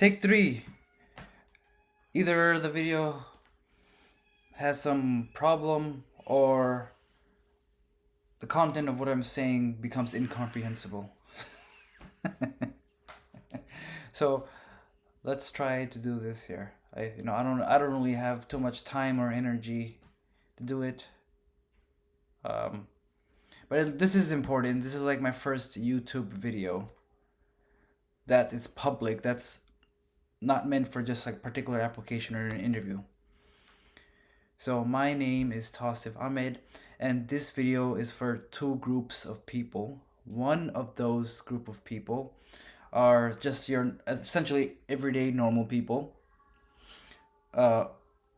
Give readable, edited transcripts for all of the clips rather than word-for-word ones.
Take three. Either the video has some problem or the content of what I'm saying becomes incomprehensible. So let's try to do this here. I don't really have too much time or energy to do it. Um, this is important. This is like my first YouTube video that is public. That's not meant for just like particular application or an interview. So my name is Tausif Ahmed, and this video is for two groups of people. One of those group of people are just your essentially everyday normal people. Uh,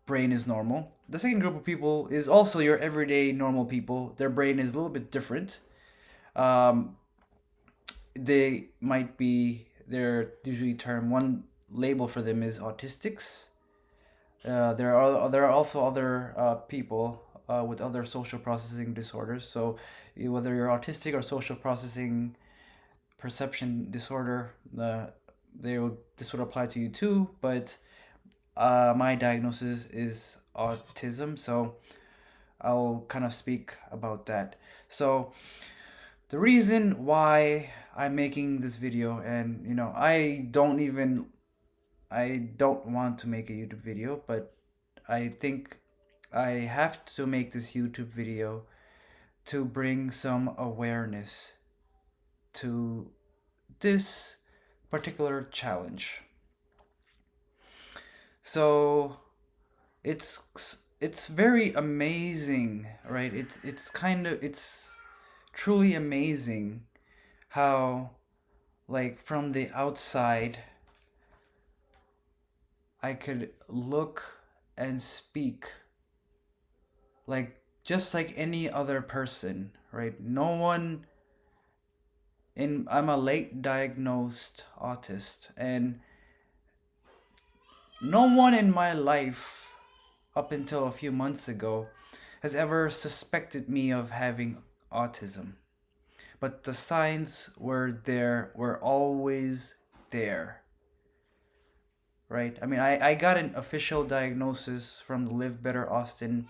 Brain is normal. The second group of people is also your everyday normal people. Their brain is a little bit different. Um, they might be, they're usually termed, one label for them is autistics. There are also other people with other social processing disorders. So whether you're autistic or social processing perception disorder, this would apply to you too. But my diagnosis is autism, so I'll kind of speak about that. So the reason why I'm making this video, and I don't want to make a YouTube video, but I think I have to make this YouTube video to bring some awareness to this particular challenge. So it's very amazing, right? It's truly amazing how, like, from the outside I could look and speak like just like any other person, right? No one in I'm a late diagnosed autist, and no one in my life up until a few months ago has ever suspected me of having autism. But the signs were always there, right? I mean, I got an official diagnosis from the Live Better Austin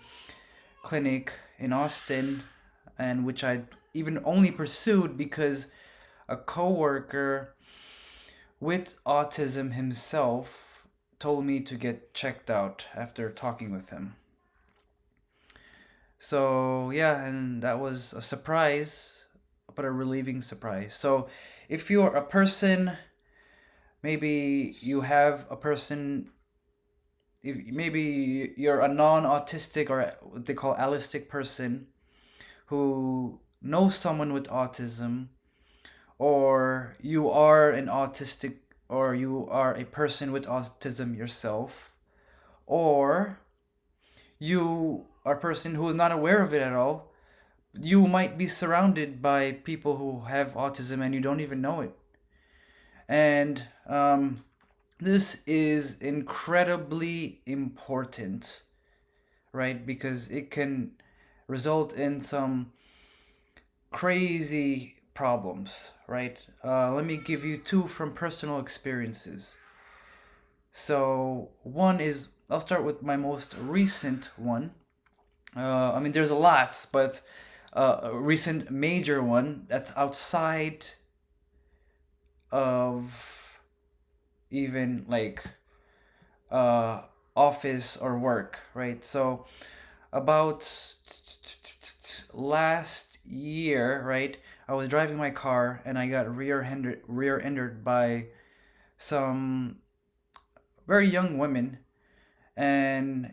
clinic in Austin, and which I even only pursued because a coworker with autism himself told me to get checked out after talking with him. So, yeah, and that was a surprise, but a relieving surprise. So, if you're a person, maybe you have a person, if maybe you're a non-autistic or what they call allistic person who knows someone with autism, or you are an autistic, or you are a person with autism yourself, or you are a person who is not aware of it at all, you might be surrounded by people who have autism and you don't even know it. And this is incredibly important, right? Because it can result in some crazy problems, right? Let me give you two from personal experiences. So, one is, I'll start with my most recent one. I mean, there's a lot, but a recent major one that's outside of even like uh, office or work, right? So, about last year, right, I was driving my car and I got rear-ended by some very young women, and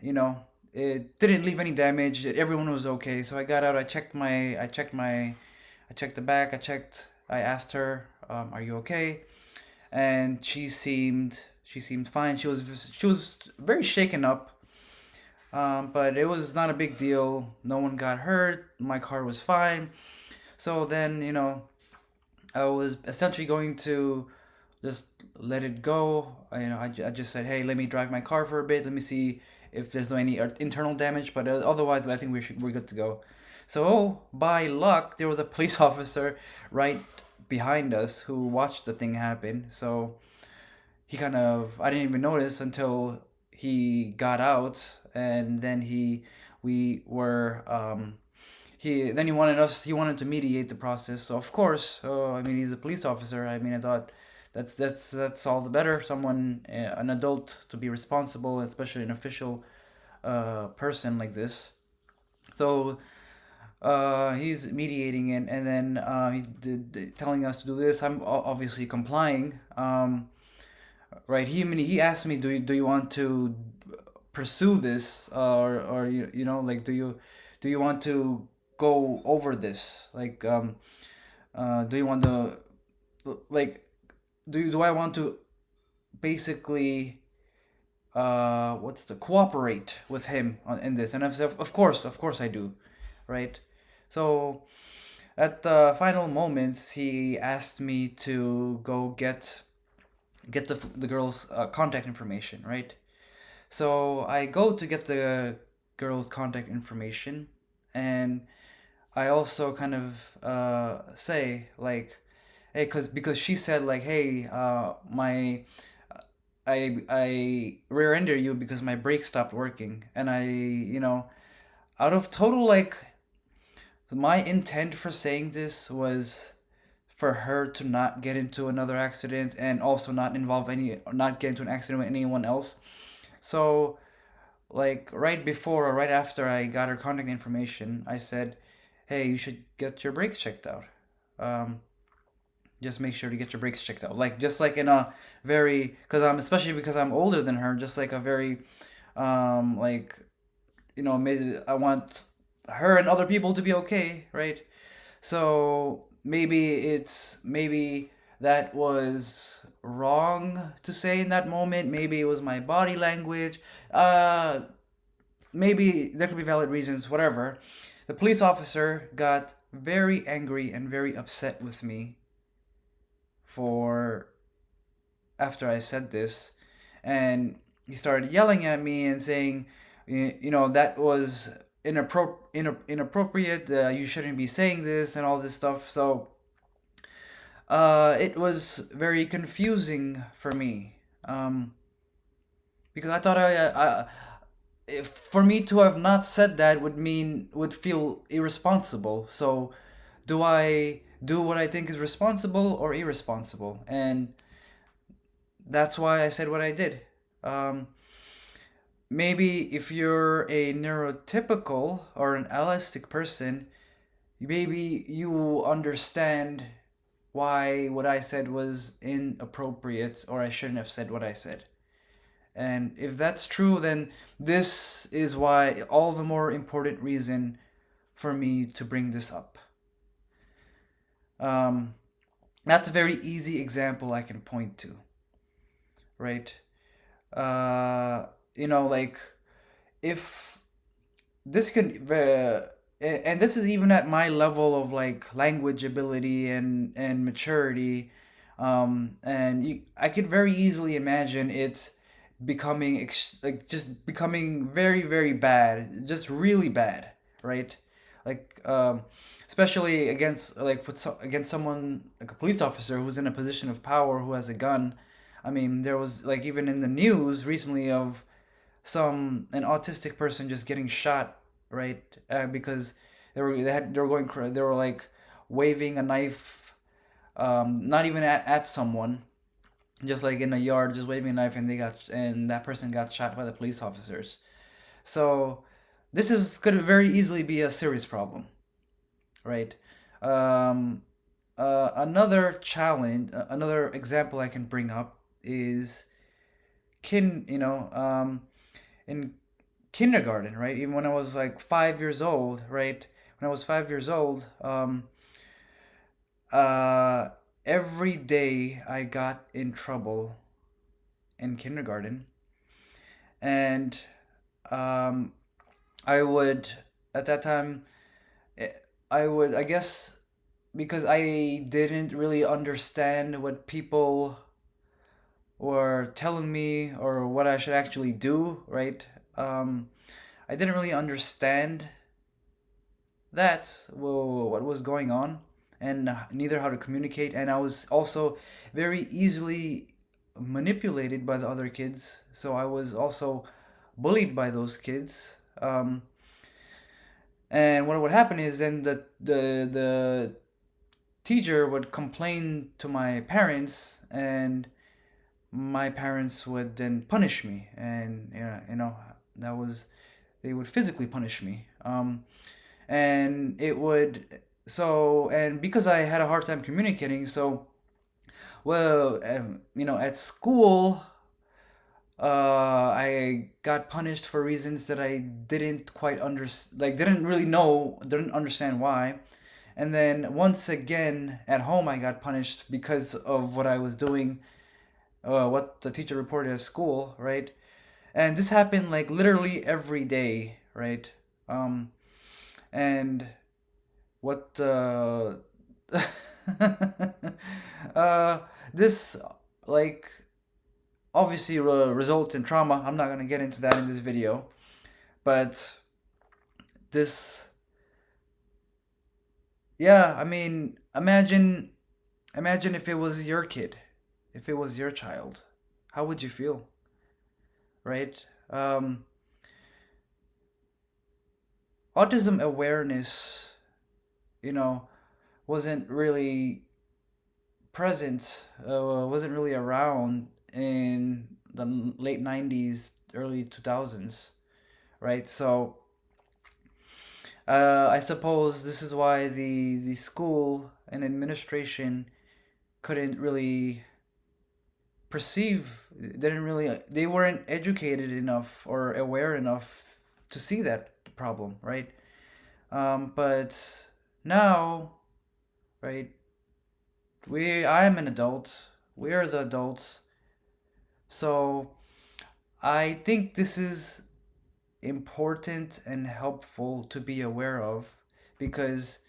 it didn't leave any damage. Everyone was okay. So I got out. I checked the back. I asked her, "Are you okay?" And she seemed fine. She was very shaken up, but it was not a big deal. No one got hurt. My car was fine. So then, I was essentially going to just let it go. I just said, hey, let me drive my car for a bit. Let me see if there's no any internal damage. But otherwise, I think we're good to go. So by luck, there was a police officer right behind us who watched the thing happen. So he kind of, I didn't even notice until he got out, and then we were he wanted to mediate the process. So of course, I mean, he's a police officer. I mean, I thought that's all the better. Someone, an adult, to be responsible, especially an official person like this. So he's mediating it, and then telling us to do this. I'm obviously complying. Right? He asked me, do you want to pursue this, or you know, like, do you want to go over this, like, do you want to, like, do I want to basically, what's the cooperate with him in this? And I've said, of course I do, right? So at the final moments, he asked me to go get the girl's contact information, right? So I go to get the girl's contact information, and I also kind of say, like, hey, because she said, like, hey, my I rear-ended you because my brake stopped working, and out of total, like, my intent for saying this was for her to not get into another accident, and also not get into an accident with anyone else. So, like, right before or right after I got her contact information, I said, "Hey, you should get your brakes checked out. Um, just make sure to get your brakes checked out." Like, just like in a very, because especially because I'm older than her, just like a very, like, maybe I want her and other people to be okay, right? So maybe that was wrong to say in that moment. Maybe it was my body language. Maybe there could be valid reasons, whatever. The police officer got very angry and very upset with me for after I said this, and he started yelling at me and saying, that was inappropriate. You shouldn't be saying this and all this stuff. So it was very confusing for me, because I thought if for me to have not said that would feel irresponsible. So do I do what I think is responsible or irresponsible? And that's why I said what I did. Um, Maybe if you're a neurotypical or an elastic person, maybe you understand why what I said was inappropriate, or I shouldn't have said what I said. And if that's true, then this is why all the more important reason for me to bring this up. Um, that's a very easy example I can point to, right? Uh, like, if this can, and this is even at my level of, like, language ability and maturity, and I could very easily imagine it becoming like, just becoming very, very bad, just really bad, right? Like, especially against, like, against someone like a police officer who's in a position of power, who has a gun. I mean, there was, like, even in the news recently of an autistic person just getting shot, right? Because they were they were, like, waving a knife, not even at someone, just like in a yard, just waving a knife, and that person got shot by the police officers. So this is could very easily be a serious problem, right? Um, another example I can bring up is kin, you know, in kindergarten, right? Even when I was like 5 years old, right? When I was 5 years old, uh, every day I got in trouble in kindergarten, and um, I would at that time, eh, I guess, because I didn't really understand what people were telling me or what I should actually do, right? Um, I didn't really understand that, well, what was going on, and neither how to communicate. And I was also very easily manipulated by the other kids. So I was also bullied by those kids. And what would happen is then the teacher would complain to my parents, and my parents would then punish me, and that was they would physically punish me. And it would so and because I had a hard time communicating, so well, at school, I got punished for reasons that I didn't quite didn't really know, didn't understand why. And then once again at home, I got punished because of what I was doing, what the teacher reported at school, right? And this happened like literally every day, right? Um, and what uh, this like obviously results in trauma. I'm not gonna get into that in this video, but this, yeah, I mean, imagine if it was your kid, if it was your child, how would you feel, right? Autism awareness, you know, wasn't really present, wasn't really around in the late 90s, early 2000s, right? So I suppose this is why the school and administration couldn't really perceive, didn't really, they weren't educated enough or aware enough to see that problem, right? But now, right, I am an adult. We are the adults. So I think this is important and helpful to be aware of, because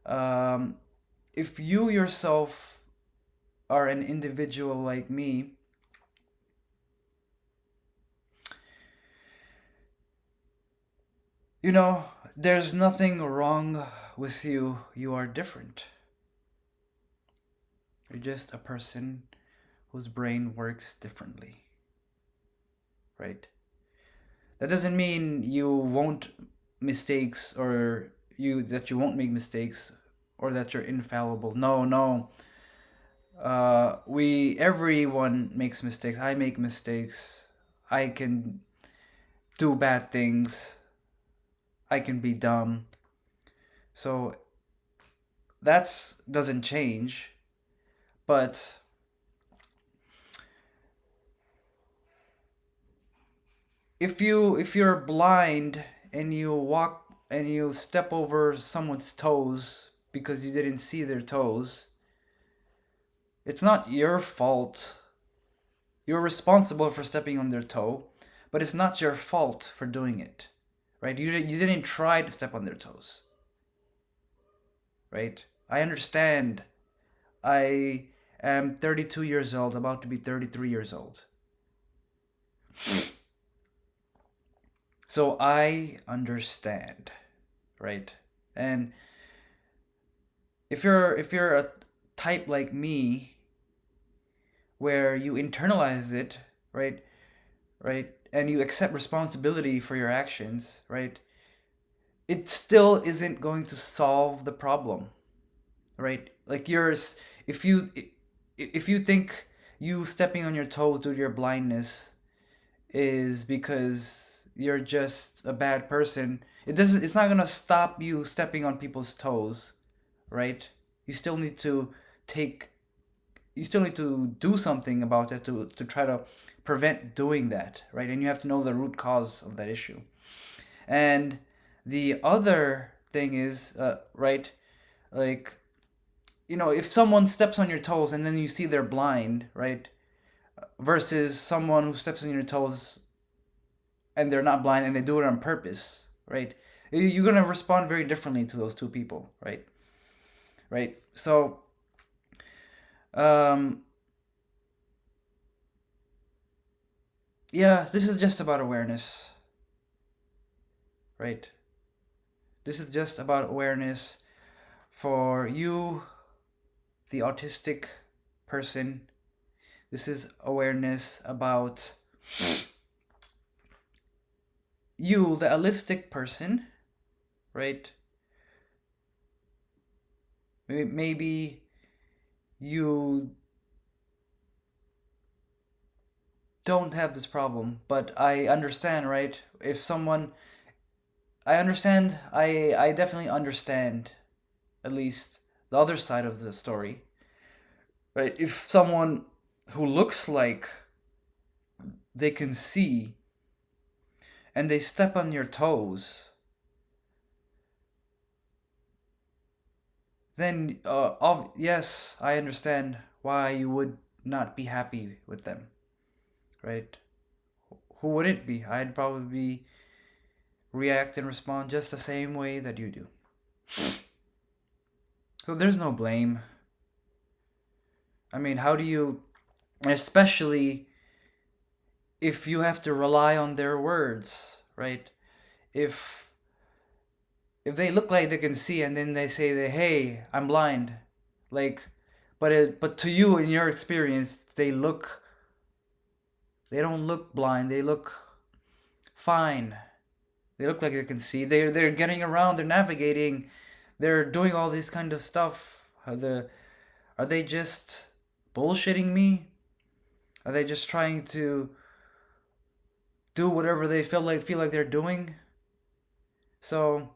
um, if you yourself are an individual like me, there's nothing wrong with you. You are different. You're just a person whose brain works differently, right? That doesn't mean you won't mistakes, or you won't make mistakes, or that you're infallible. No, no. We everyone makes mistakes. I make mistakes. I can do bad things. I can be dumb. So that's doesn't change. But if you're blind and you walk and you step over someone's toes because you didn't see their toes, it's not your fault. You're responsible for stepping on their toe, but it's not your fault for doing it, right? You didn't try to step on their toes, right? I understand. I am 32 years old, about to be 33 years old. So I understand, right? And if you're a type like me where you internalize it, right? Right? And you accept responsibility for your actions, right? It still isn't going to solve the problem, right? Like yours, if you think you stepping on your toes due to your blindness is because you're just a bad person, it's not gonna stop you stepping on people's toes, right? You still need to take you still need to do something about it to try to prevent doing that, right? And you have to know the root cause of that issue. And the other thing is, right, like, if someone steps on your toes and then you see they're blind, right, versus someone who steps on your toes and they're not blind and they do it on purpose, right? You're gonna respond very differently to those two people, right? Right. So, um, yeah, this is just about awareness, right? This is just about awareness for you, the autistic person. This is awareness about you, the holistic person, right? Maybe you don't have this problem, but I understand, right? If someone, I understand, I definitely understand at least the other side of the story, right? If someone who looks like they can see and they step on your toes, then yes, I understand why you would not be happy with them, right? Who would it be? I'd probably react and respond just the same way that you do. So there's no blame. I mean, how do you, especially if you have to rely on their words, right? If if they look like they can see and then they say that, hey, I'm blind, like, but to you in your experience they don't look blind, they look fine, they look like they can see, they're getting around, they're navigating, they're doing all this kind of stuff. Are they just bullshitting me? Are they just trying to do whatever they feel like they're doing? So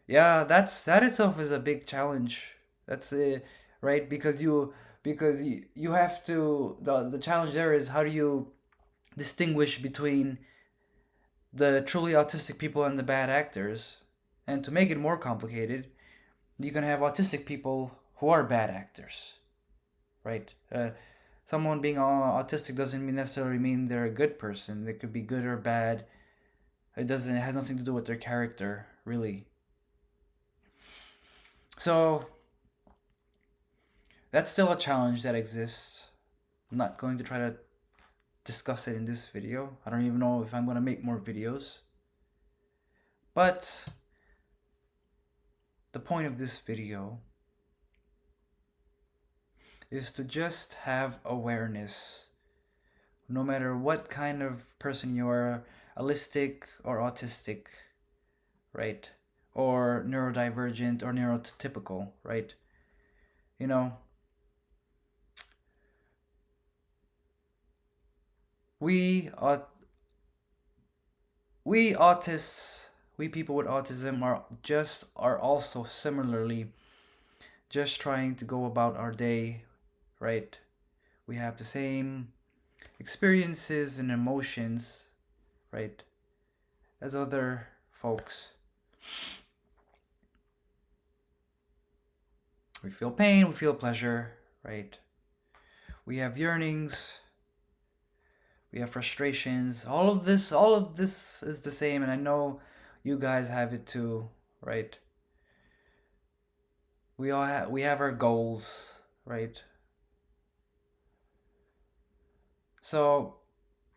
yeah, that itself is a big challenge. That's it, right? Because you have to, the challenge there is, how do you distinguish between the truly autistic people and the bad actors? And to make it more complicated, you can have autistic people who are bad actors, right? Someone being autistic doesn't necessarily mean they're a good person. They could be good or bad. It has nothing to do with their character, really. So that's still a challenge that exists. I'm not going to try to discuss it in this video. I don't even know if I'm going to make more videos. But the point of this video is to just have awareness. No matter what kind of person you are, allistic or autistic, right? Or neurodivergent or neurotypical, right? You know, we we autists, we people with autism are also similarly just trying to go about our day, right? We have the same experiences and emotions, right, as other folks. We feel pain, we feel pleasure, right? We have yearnings, we have frustrations. All of this is the same, and I know you guys have it too, right? We have our goals, right? So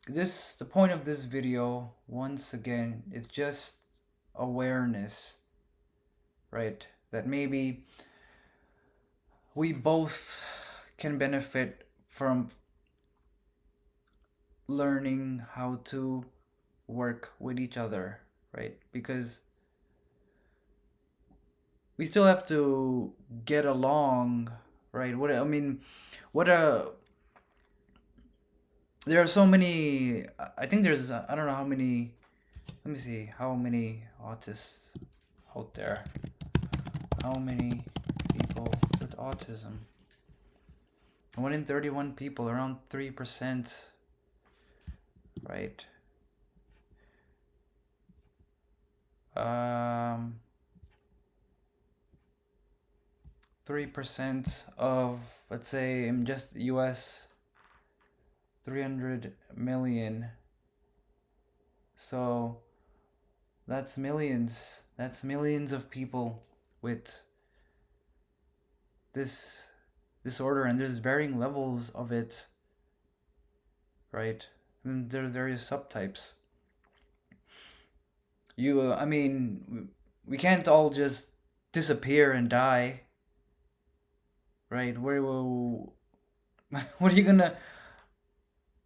the point of this video, once again, is just awareness, right? That maybe we both can benefit from learning how to work with each other, right? Because we still have to get along, right? What a there are so many. I think there's I don't know how many. Let me see how many autists out there. How many people with autism? 1 in 31 people, around 3%, right? 3% of, let's say, in just US, 300 million. So that's millions. That's millions of people with this disorder, and there's varying levels of it, right? And there are various subtypes. I mean, we can't all just disappear and die, right? What are you gonna?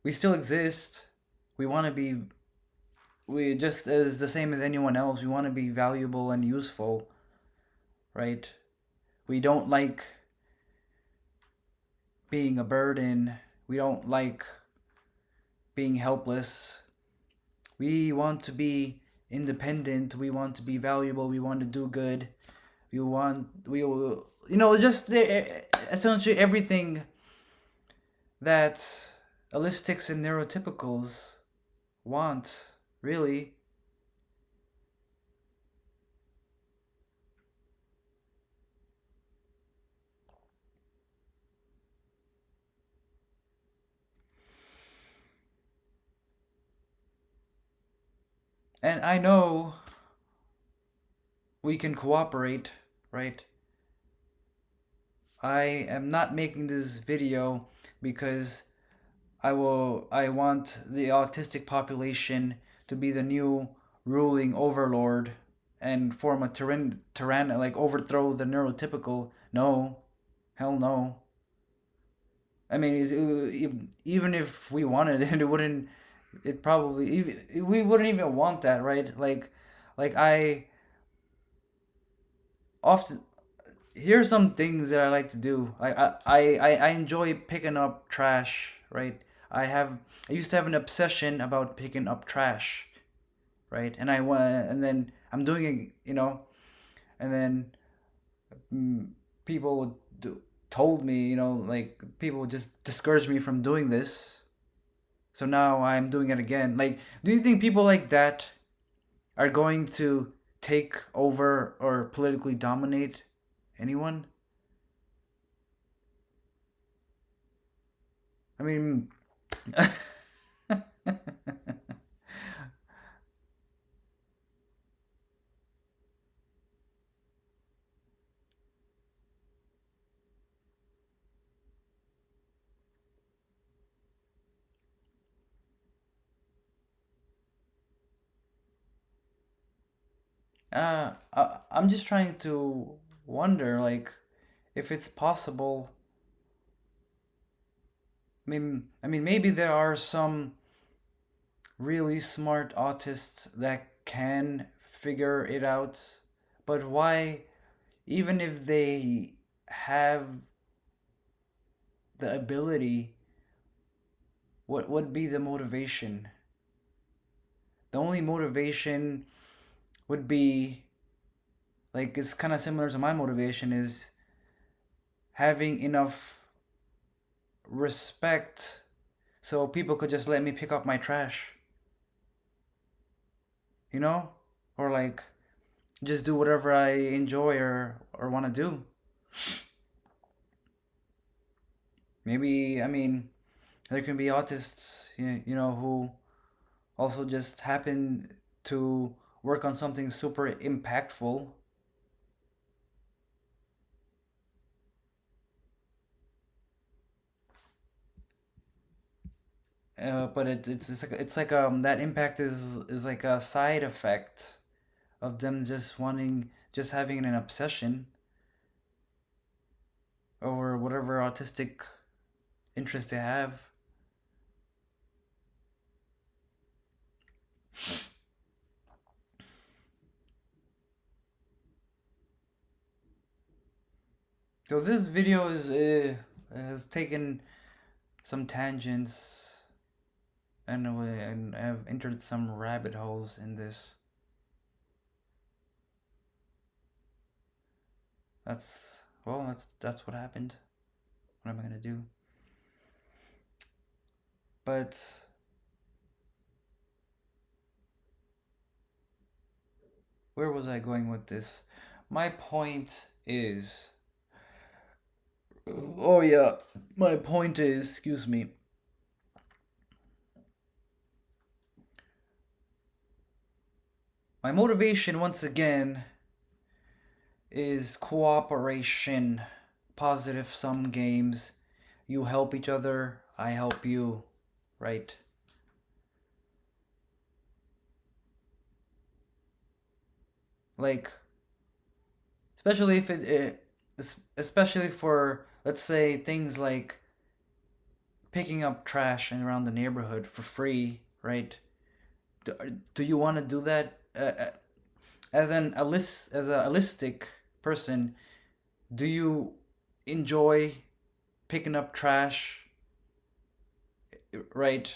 We still exist. We want to be. We just as the same as anyone else. We want to be valuable and useful, right? We don't like being a burden. We don't like being helpless. We want to be independent. We want to be valuable. We want to do good. We will, just essentially everything that allistics and neurotypicals want, really. And I know we can cooperate, right? I am not making this video because I want the autistic population to be the new ruling overlord and form a like overthrow the neurotypical. No, hell no. I mean, even if we wanted it, it wouldn't. It probably we wouldn't even want that, right? Like I often here's some things that I like to do. I enjoy picking up trash, right? I used to have an obsession about picking up trash, right? And I want and then I'm doing it, and then mm, people would told me, like people would just discourage me from doing this. So now I'm doing it again. Like, do you think people like that are going to take over or politically dominate anyone? I mean, I'm just trying to wonder, like, if it's possible. I mean, maybe there are some really smart autists that can figure it out, but why, even if they have the ability, what would be the motivation? The only motivation would be like it's kind of similar to my motivation is having enough respect so people could just let me pick up my trash, you know? Or like just do whatever I enjoy or want to do. Maybe, I mean, there can be autists, who also just happen to work on something super impactful. But it's like that impact is like a side effect of them just having an obsession over whatever autistic interest they have. So this video has taken some tangents and I've entered some rabbit holes in this. That's what happened. What am I gonna do? But where was I going with this? My point is, oh yeah, my point is, excuse me. My motivation once again is cooperation, positive sum games. You help each other, I help you, right? Like, especially if especially for, let's say, things like picking up trash around the neighborhood for free, right? Do, do you want to do that as a holistic person? Do you enjoy picking up trash, right?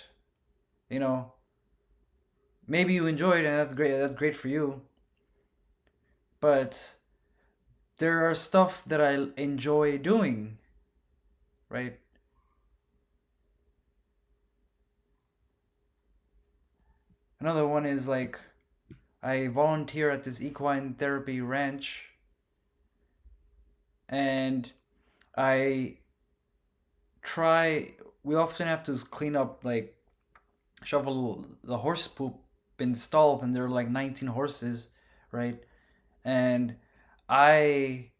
You know, maybe you enjoy it and that's great. That's great for you. But there are stuff that I enjoy doing, right? Another one is like I volunteer at this equine therapy ranch and I try we often have to clean up like shovel the horse poop installed and there are like 19 horses, right? And I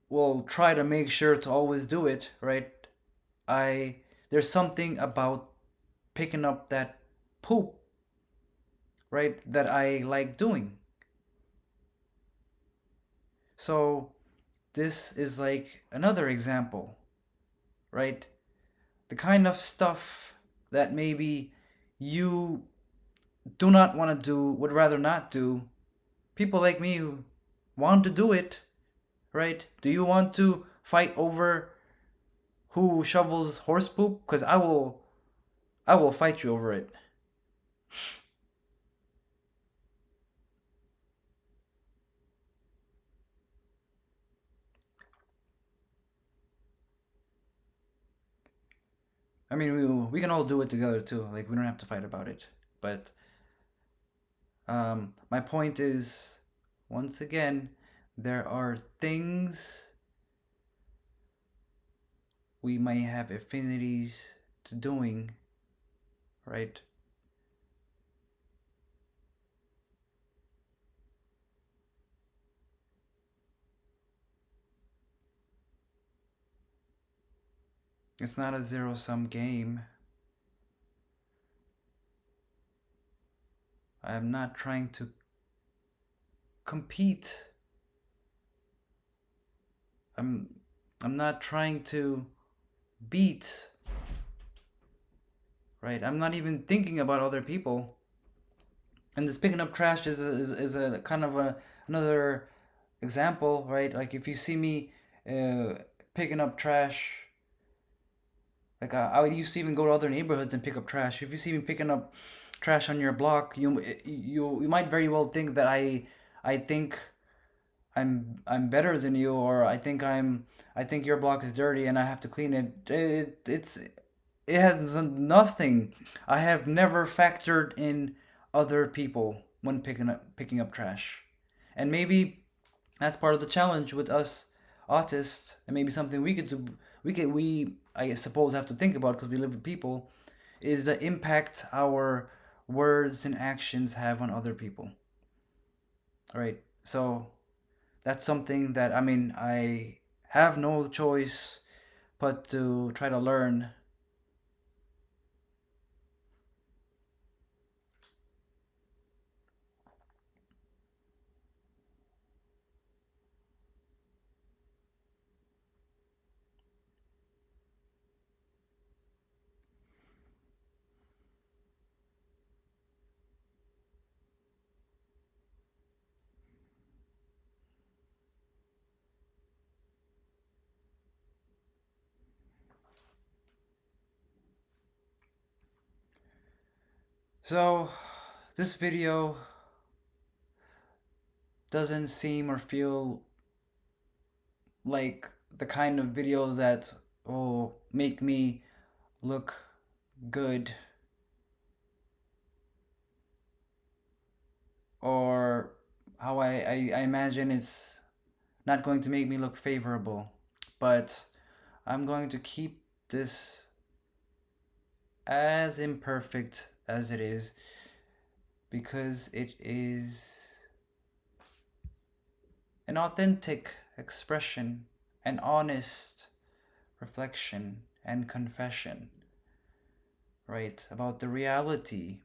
will try to make sure to always do it, right? I there's something about picking up that poop, right, that I like doing. So this is like another example, right? The kind of stuff that maybe you do not want to do, would rather not do. People like me who want to do it, right? Do you want to fight over who shovels horse poop? Because I will fight you over it. I mean, we can all do it together too. Like we don't have to fight about it. But my point is, once again, there are things we may have affinities to doing, right? It's not a zero sum game. I am not trying to compete. I'm I'm not trying to beat, right? I'm not even thinking about other people. And this picking up trash is a kind of another example, right? Like if you see me uh, picking up trash, like I would used to even go to other neighborhoods and pick up trash. If you see me picking up trash on your block, you might very well think that I think I'm better than you, or I think your block is dirty and I have to clean it. It has nothing. I have never factored in other people when picking up trash, and maybe that's part of the challenge with us autists, and maybe something we could do. We I suppose have to think about because we live with people, is the impact our words and actions have on other people. All right, so that's something that I mean I have no choice but to try to learn. So this video doesn't seem or feel like the kind of video that will make me look good or how I imagine it's not going to make me look favorable. But I'm going to keep this as imperfect as it is because it is an authentic expression, an honest reflection and confession, right? About the reality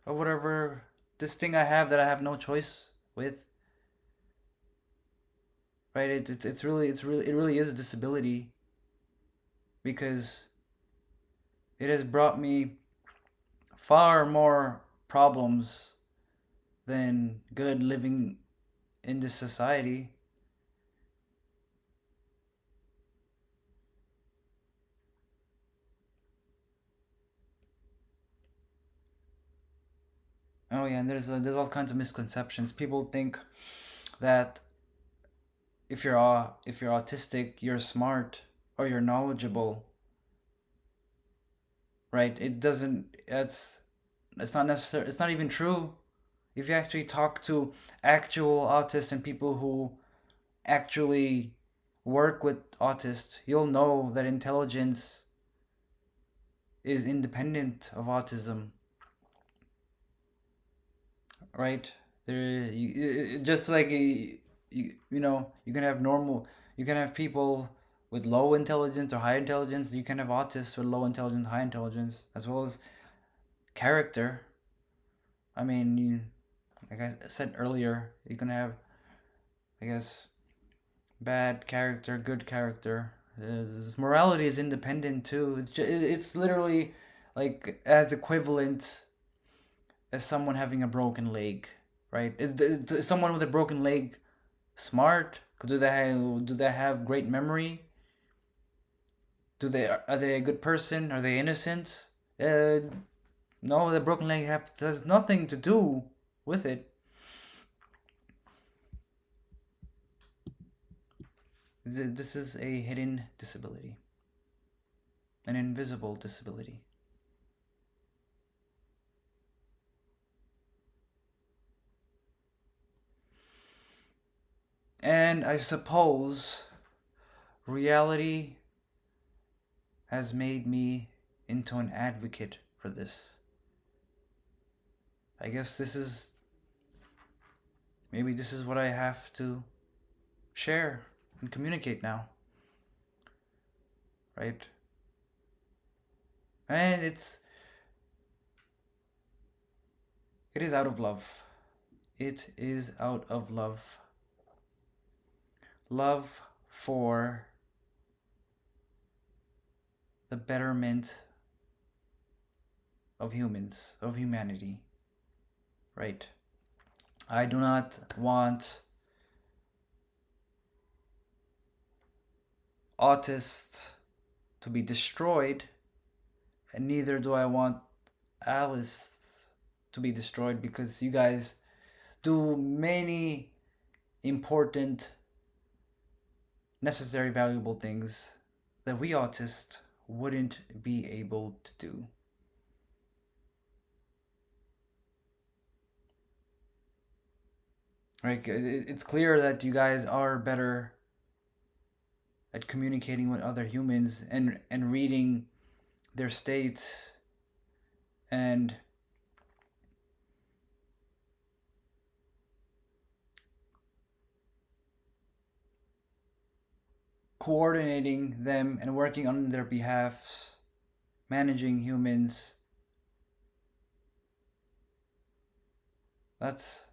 of whatever this thing I have that I have no choice with, right? It's really it really is a disability, because it has brought me far more problems than good living in this society. Oh yeah, and there's all kinds of misconceptions. People think that if you're autistic, you're smart or you're knowledgeable, right? It doesn't. It's not necessary. It's not even true. If you actually talk to actual autists and people who actually work with autists, you'll know that intelligence is independent of autism, right? Just like you can have you can have people with low intelligence or high intelligence. You can have autists with low intelligence, high intelligence, as well as character. I mean, like I said earlier, you can have, I guess, bad character, good character. Morality is independent too. It's literally like as equivalent as someone having a broken leg, right? Is someone with a broken leg smart? Do they have great memory? Are they a good person? Are they innocent? Uh, no, the broken leg has nothing to do with it. This is a hidden disability, an invisible disability. And I suppose reality has made me into an advocate for this. I guess maybe this is what I have to share and communicate now, right? And it is out of love. It is out of love. Love for the betterment of humans, of humanity, right? I do not want autists to be destroyed, and neither do I want Alice to be destroyed because you guys do many important, necessary, valuable things that we autists wouldn't be able to do. Right? It's clear that you guys are better at communicating with other humans and reading their states and coordinating them and working on their behalfs, managing humans. That's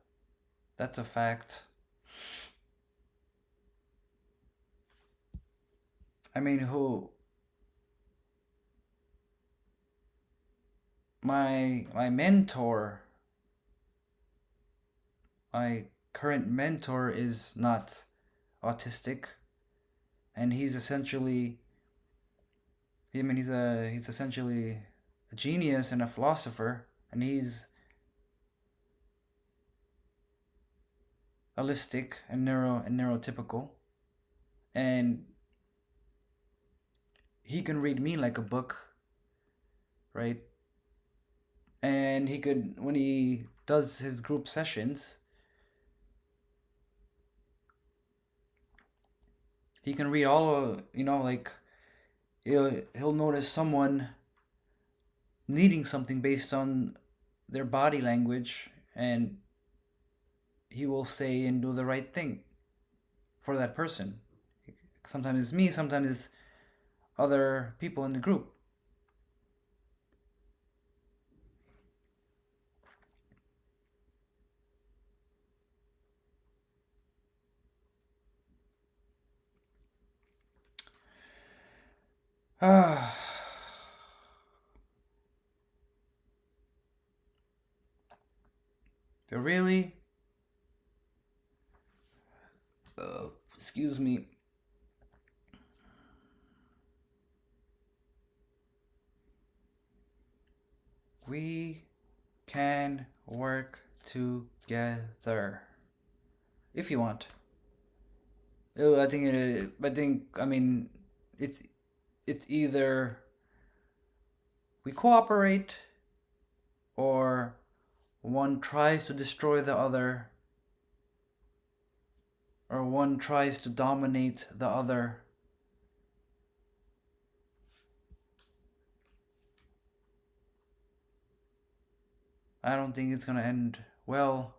that's a fact. I mean, who my mentor, my current mentor is not autistic, and he's essentially, I mean, he's essentially a genius and a philosopher, and he's holistic and neurotypical, and he can read me like a book, right? And he could, when he does his group sessions, he can read all of, like he'll notice someone needing something based on their body language, and he will say and do the right thing for that person. Sometimes it's me, sometimes it's other people in the group. Ah, so really, excuse me. We can work together if you want. I think it. I think. I mean, it's it's either we cooperate or one tries to destroy the other or one tries to dominate the other. I don't think it's gonna end well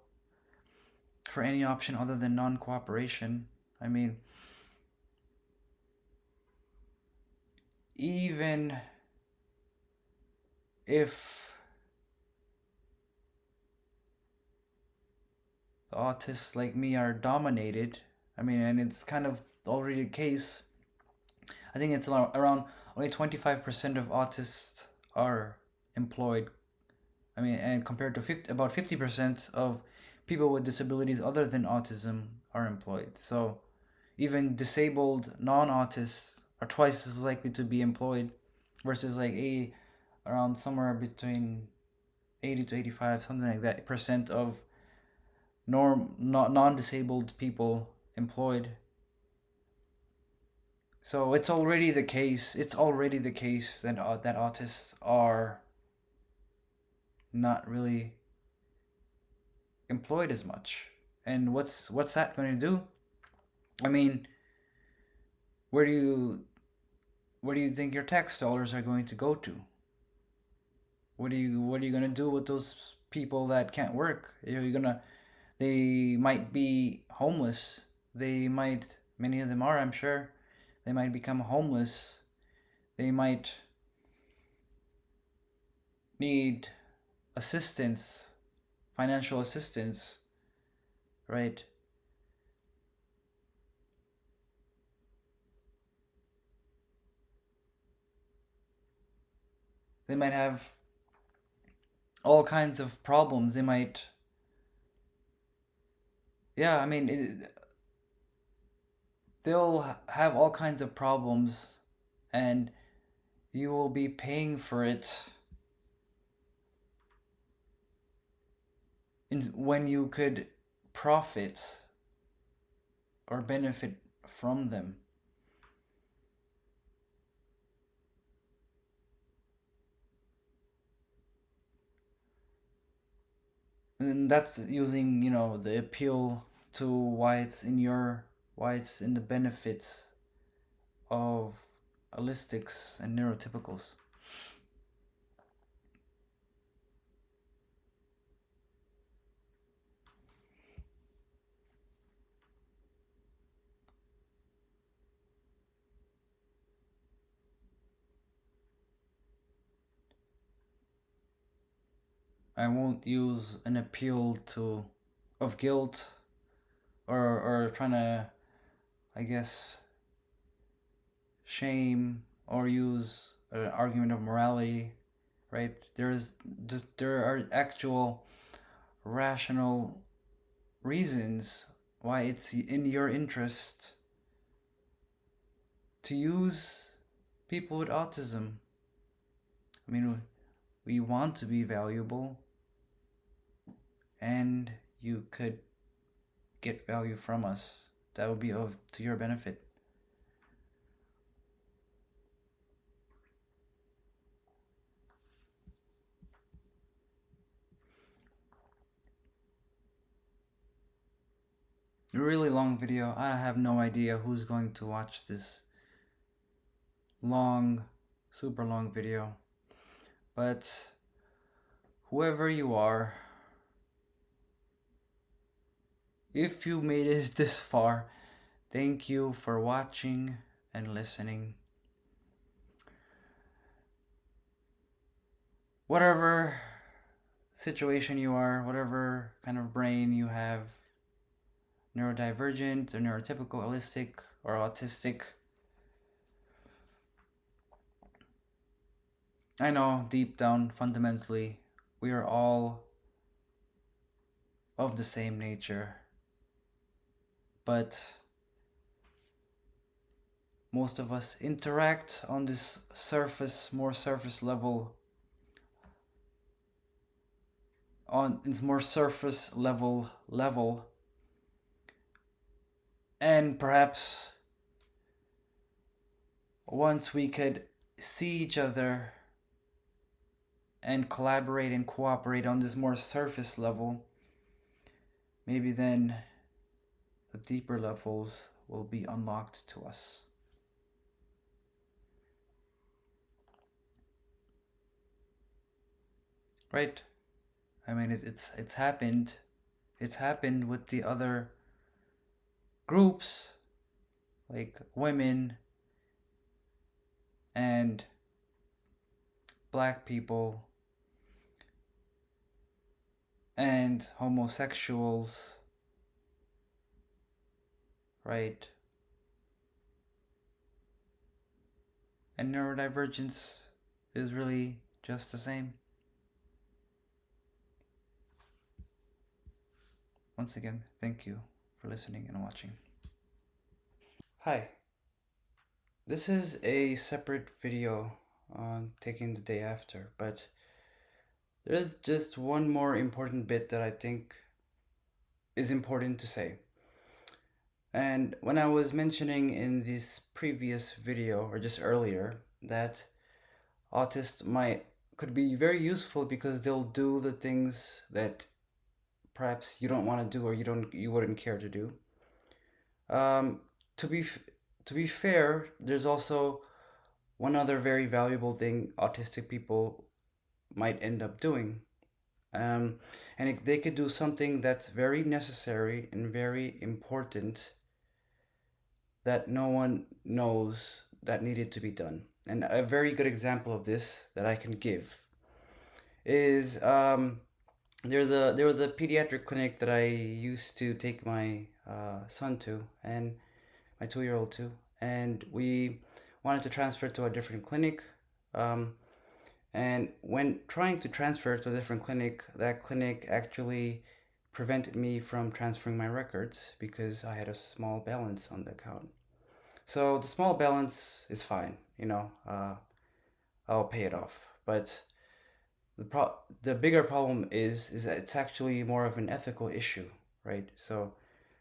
for any option other than non cooperation. I mean, even if the autists like me are dominated, I mean, and it's kind of already the case, I think it's around only 25% of autists are employed. I mean, and compared to about 50% of people with disabilities other than autism are employed. So even disabled non-autists are twice as likely to be employed versus like around somewhere between 80 to 85, something like that, percent of non-disabled people employed. So it's already the case. It's already the case that that autists are not really employed as much. And what's that going to do? I mean, where do you where do you think your tax dollars are going to go to? What are you going to do with those people that can't work? Are you going to they might be homeless. They might many of them are, I'm sure. They might become homeless. They might need assistance, financial assistance, right? They might have all kinds of problems. They might, yeah, I mean, they'll have all kinds of problems, and you will be paying for it when you could profit or benefit from them. And that's using, the appeal to why it's in the benefits of holistics and neurotypicals. I won't use an appeal to of guilt or trying to, I guess, shame or use an argument of morality, right? There are actual rational reasons why it's in your interest to use people with autism. I mean, we want to be valuable, and you could get value from us. That would be of to your benefit. A really long video. I have no idea who's going to watch this long, super long video. But whoever you are, if you made it this far, thank you for watching and listening. Whatever situation you are, whatever kind of brain you have, neurodivergent or neurotypical, holistic or autistic, I know deep down, fundamentally, we are all of the same nature, but most of us interact on this surface, more surface level, on its more surface level, and perhaps once we could see each other and collaborate and cooperate on this more surface level, maybe then the deeper levels will be unlocked to us. Right? I mean, it's happened. It's happened with the other groups, like women and black people and homosexuals, right? And neurodivergence is really just the same. Once again, thank you for listening and watching. Hi, this is a separate video on taking the day after, but there is just one more important bit that I think is important to say. And when I was mentioning in this previous video, or just earlier, that autists might could be very useful because they'll do the things that perhaps you don't want to do or you wouldn't care to do. Um, to be to be fair, there's also one other very valuable thing autistic people might end up doing. Um, they could do something that's very necessary and very important that no one knows that needed to be done. And a very good example of this that I can give is there was a pediatric clinic that I used to take my son to, and my 2-year-old to, and we wanted to transfer to a different clinic. Um, and when trying to transfer to a different clinic, that clinic actually prevented me from transferring my records because I had a small balance on the account. So the small balance is fine, I'll pay it off. But the bigger problem is that it's actually more of an ethical issue, right? So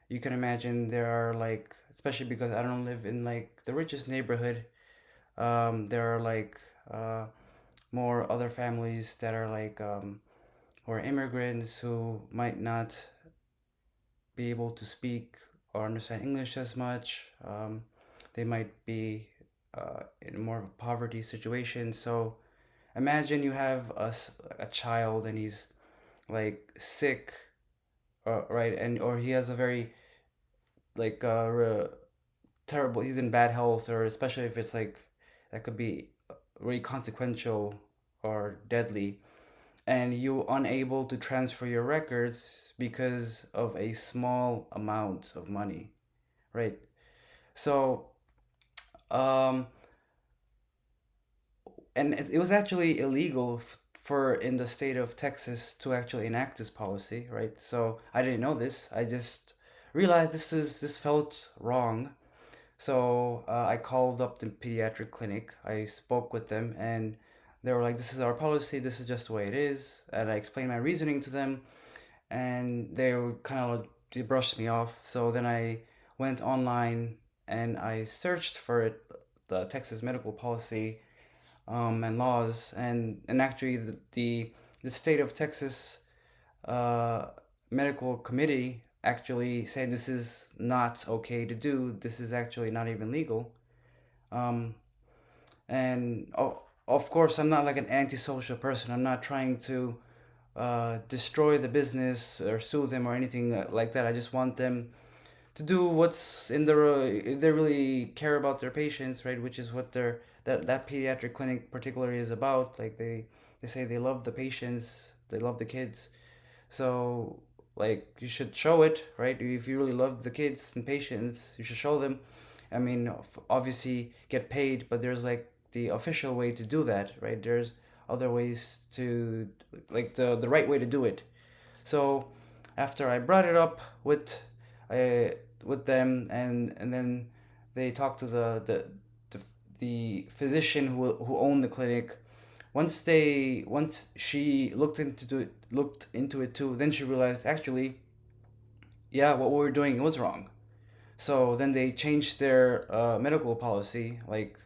you can imagine there are like, especially because I don't live in like the richest neighborhood, there are like more other families that are like or immigrants who might not be able to speak or understand English as much. They might be in more of a poverty situation. So imagine you have a child and he's like sick, right? And or he has a very like terrible. He's in bad health, or especially if it's like that could be really consequential or deadly, and you unable to transfer your records because of a small amount of money, right? So, um, and it was actually illegal for in the state of Texas to actually enact this policy, right? So I didn't know this. I just realized this felt wrong. So I called up the pediatric clinic. I spoke with them, and they were like, "This is our policy. This is just the way it is." And I explained my reasoning to them, and they were kind of they brushed me off. So then I went online and I searched for it, the Texas medical policy and laws, and actually the state of Texas uh, medical committee actually said this is not okay to do. This is actually not even legal. Um, and of course, I'm not like an antisocial person. I'm not trying to destroy the business or sue them or anything like that. I just want them to do what's in their if they really care about their patients, right? Which is what their that pediatric clinic particularly is about. Like they say they love the patients, they love the kids. So like you should show it, right? If you really love the kids and patients, you should show them. I mean, obviously get paid, but there's like the official way to do that, right? There's other ways to, like, the right way to do it. So after I brought it up uh, with them, and then they talked to the, the physician who owned the clinic. Once she looked into it too, then she realized, actually, yeah, what we were doing was wrong. So then they changed their medical policy, like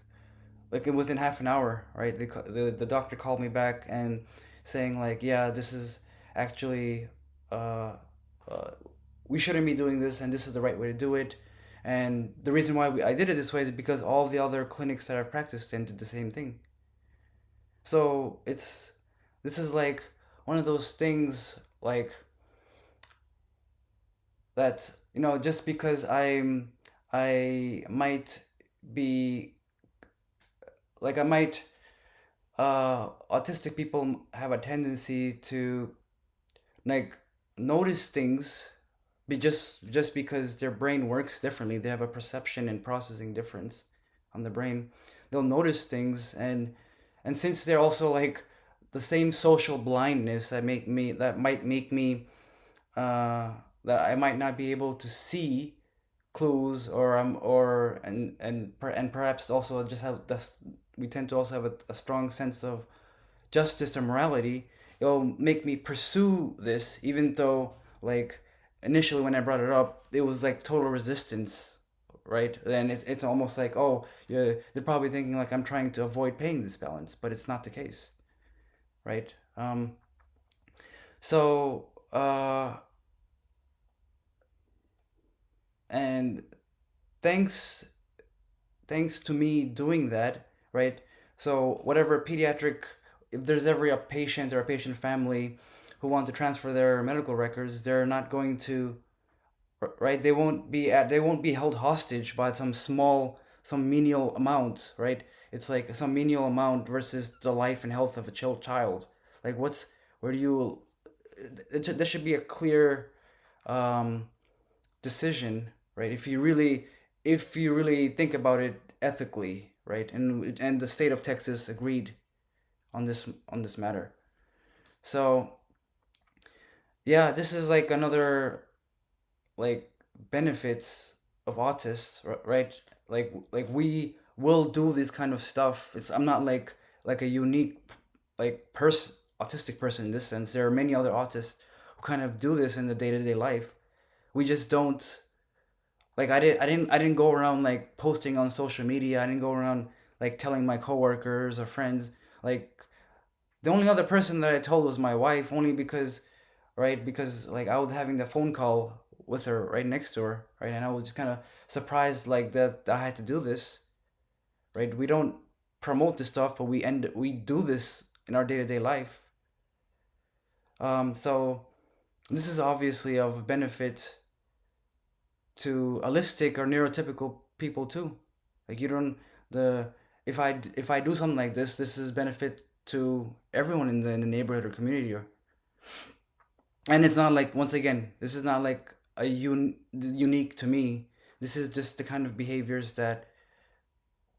within half an hour, right? The doctor called me back and saying, like, yeah, this is actually, uh, uh, we shouldn't be doing this, and this is the right way to do it. And the reason why I did it this way is because all the other clinics that I've practiced in did the same thing. So this is like one of those things, like, that, just because I might be, like, I might autistic people have a tendency to, like, notice things, just because their brain works differently. They have a perception and processing difference on the brain. They'll notice things, and since they're also like the same social blindness that might make me, uh, that I might not be able to see clues, or and perhaps also just have this. We tend to also have a strong sense of justice or morality. It'll make me pursue this, even though, like, initially when I brought it up, it was like total resistance, right? Then it's almost like, oh, yeah, they're probably thinking like I'm trying to avoid paying this balance, but it's not the case, right? So and thanks thanks to me doing that, right? So whatever pediatric, if there's ever a patient or a patient family who want to transfer their medical records, they're not going to, right? They won't be held hostage by some menial amount, right? It's like some menial amount versus the life and health of a child. Like, where do you? There should be a clear um, decision, right? If you really think about it ethically, right? And the state of Texas agreed on this matter. So yeah, this is like another, like, benefits of autists, right? Like we will do this kind of stuff. I'm not like a unique, like, person autistic person in this sense. There are many other autists who kind of do this in the day-to-day life. We just don't, like, I didn't go around like posting on social media. I didn't go around like telling my coworkers or friends. Like, the only other person that I told was my wife, only because, right, because like I was having the phone call with her right next to her, right, and I was just kind of surprised, like, that I had to do this, right? We don't promote this stuff, but we do this in our day-to-day life. So this is obviously of benefit to allistic or neurotypical people too. Like, you don't the if I do something like this is benefit to everyone in the neighborhood or community. And it's not like, once again, this is not like unique to me. This is just the kind of behaviors that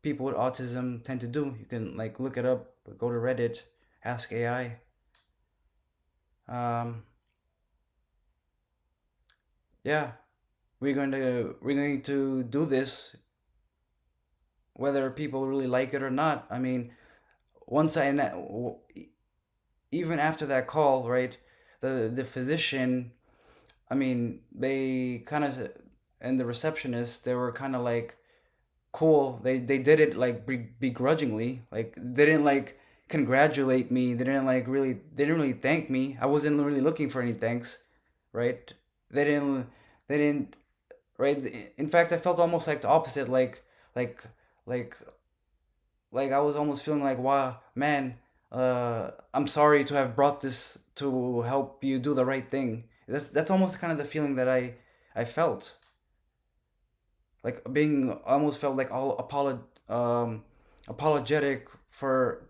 people with autism tend to do. You can, like, look it up, go to Reddit, ask AI. Um, yeah, we're going to do this whether people really like it or not. I mean, once I even after that call, right? The physician, I mean, they kind of, and the receptionist, they were kind of like cool. They did it like begrudgingly. Like, they didn't like congratulate me. They didn't really thank me. I wasn't really looking for any thanks, right? They didn't they didn't right. In fact, I felt almost like the opposite. Like like like I was almost feeling like, wow, man, I'm sorry to have brought this to help you do the right thing. That's almost kind of the feeling that I felt, like being almost felt like all apologetic for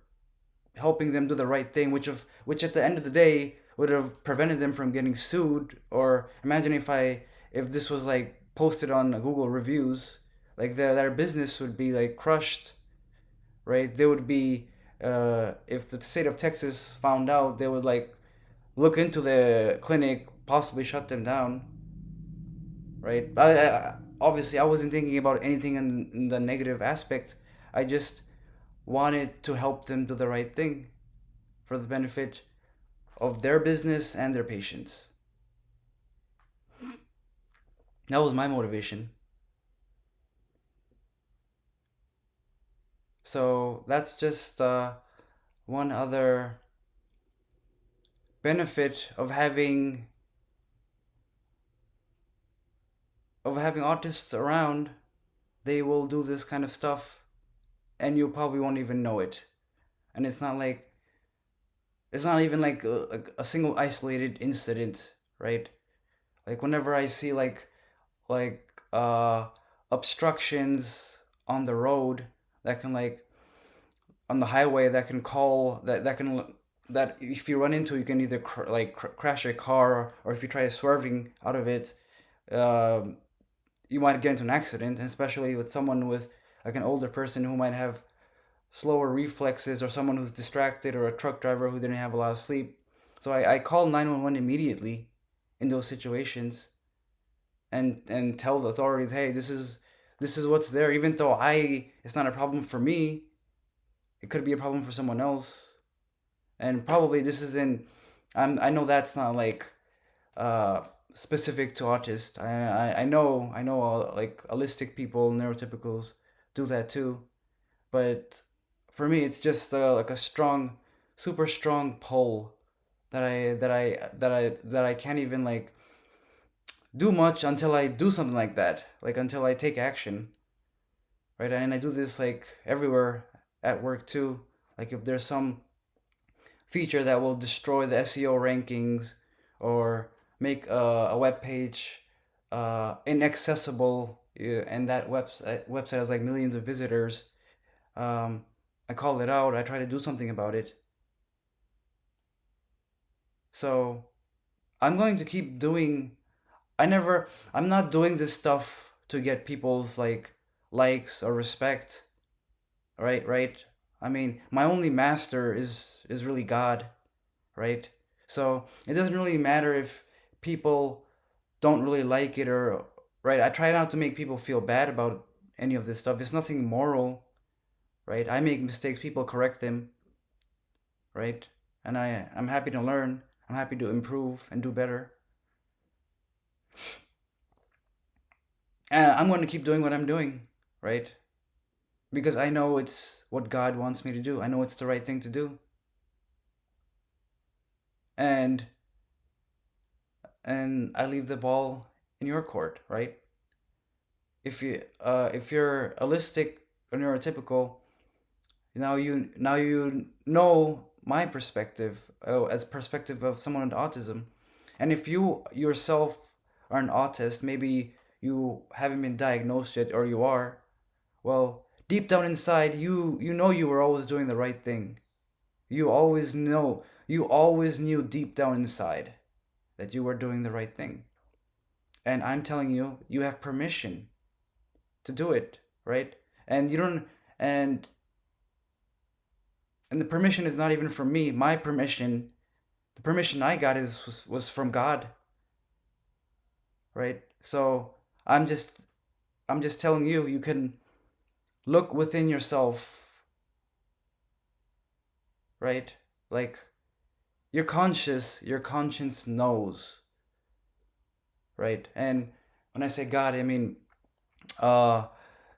helping them do the right thing, which at the end of the day would have prevented them from getting sued. Or imagine if this was like posted on Google reviews, like their business would be like crushed, right? They would be, if the state of Texas found out, they would like look into the clinic, possibly shut them down, right? Obviously, I wasn't thinking about anything in the negative aspect. I just wanted to help them do the right thing for the benefit of their business and their patients. That was my motivation. So that's just one other benefit of having autists around. They will do this kind of stuff, and you probably won't even know it. And it's not even like a single isolated incident, right? Like whenever I see like obstructions on the road that can like on the highway that can call that can that if you run into, you can either crash a car, or if you try swerving out of it, um, you might get into an accident. And especially with someone with like an older person who might have slower reflexes, or someone who's distracted, or a truck driver who didn't have a lot of sleep. So I call 911 immediately in those situations, and tell the authorities, hey, this is what's there. Even though it's not a problem for me, it could be a problem for someone else. And probably this isn't. I know that's not like uh specific to autists. I know like allistic people, neurotypicals do that too. But for me, it's just like a strong, super strong pull that I can't even like do much until I do something like that. Like until I take action, right? And I do this like everywhere at work too. Like if there's some feature that will destroy the SEO rankings, or make a web page inaccessible, and that website has like millions of visitors, um, I call it out. I try to do something about it. So I'm going to keep doing. I'm not doing this stuff to get people's like likes or respect, right? Right. I mean, my only master is really God, right? So it doesn't really matter if people don't really like it, or right. I try not to make people feel bad about any of this stuff. It's nothing moral, right? I make mistakes, people correct them, right? And I'm happy to learn. I'm happy to improve and do better. And I'm going to keep doing what I'm doing, right? Because I know it's what God wants me to do. I know it's the right thing to do. And I leave the ball in your court, right? If you're allistic or neurotypical, now you know my perspective, as perspective of someone with autism. And if you yourself are an autist, maybe you haven't been diagnosed yet, or you are, well, deep down inside, you know you were always doing the right thing. You always knew deep down inside that you were doing the right thing. And I'm telling you, you have permission to do it, right? And you don't and and the permission is not even from me. My permission, the permission I got was from God, right? So I'm just I'm just telling you, you can look within yourself, right? Like your conscience knows, right? And when I say God, I mean uh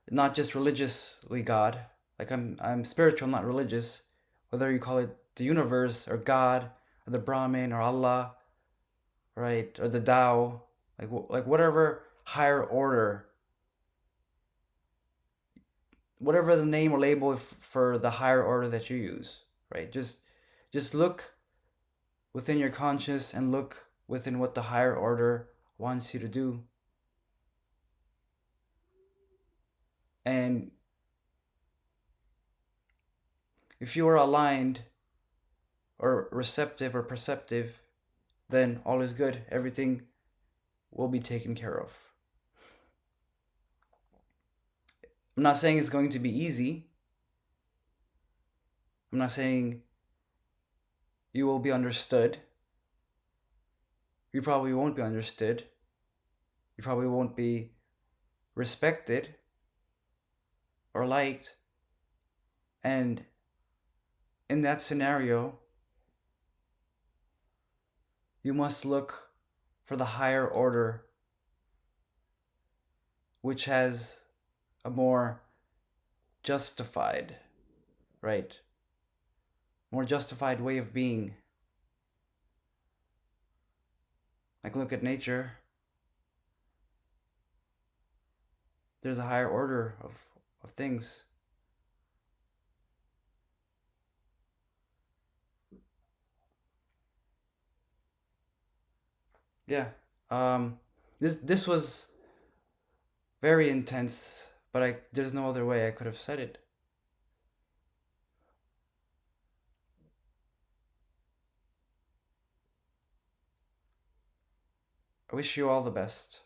not just religiously God. Like I'm spiritual, not religious. Whether you call it the universe, or God, or the Brahmin, or Allah, right, or the Tao, like whatever higher order, whatever the name or label for the higher order that you use, right? Just look within your conscious, and look within what the higher order wants you to do. And if you are aligned, or receptive, or perceptive, then all is good. Everything will be taken care of. I'm not saying it's going to be easy, I'm not saying you will be understood. You probably won't be understood. You probably won't be respected or liked. And in that scenario, you must look for the higher order, which has a more justified, right? More justified way of being. Like, look at nature. There's a higher order of things. Yeah. Um, this was very intense, but there's no other way I could have said it. I wish you all the best.